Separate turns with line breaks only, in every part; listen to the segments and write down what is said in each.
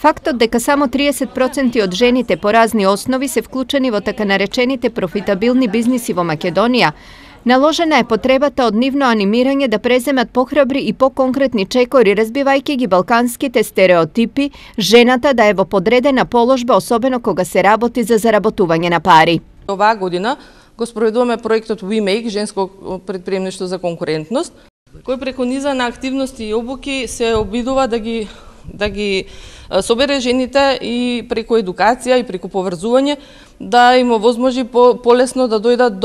Фактот дека само 30% од жените по разни основи се вклучени во така наречените профитабилни бизниси во Македонија, наложена е потребата од нивно анимирање да преземат похрабри и поконкретни чекори, разбивајќи ги балканските стереотипи, жената да е во подредена положба, особено кога се работи за заработување на пари.
Оваа година го спроведуваме проектот We Make, женско предприемништво за конкурентност, кој преку низа на активности и обуки се обидува да ги собере жените и преку едукација и преку поврзување да им овозможи полесно да дојдат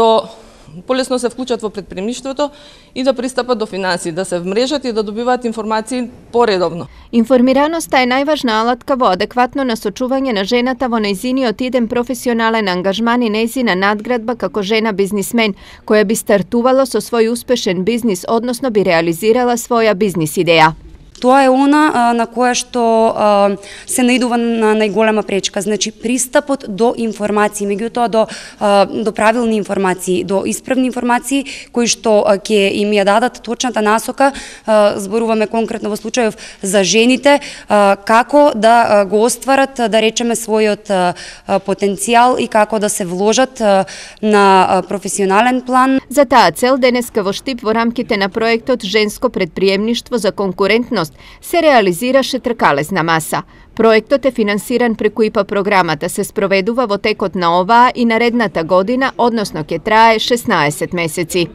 полесно се вклучат во предприемништвото и да пристапат до финансии, да се вмрежат и да добиваат информации поредовно.
Информираноста е најважна алатка во адекватно насочување на жената во нејзиниот иден професионален ангажман и нејзина надградба како жена бизнисмен, која би стартувала со свој успешен бизнис, односно би реализирала своја бизнис идеја.
Тоа е она на која што се наидува на најголема пречка, значи пристапот до информации, меѓутоа до правилни информации, до исправни информации кои што ќе им ја дадат точната насока, зборуваме конкретно во случајов за жените, како да го остварат, да речеме, својот потенцијал и како да се вложат на професионален план.
За таа цел денеска во Штип во рамките на проектот Женско предприемништво за конкурентност се реализираше тркалезна маса. Проектот е финансиран преку ИПА програмата, се спроведува во текот на оваа и наредната година, односно ќе трае 16 месеци.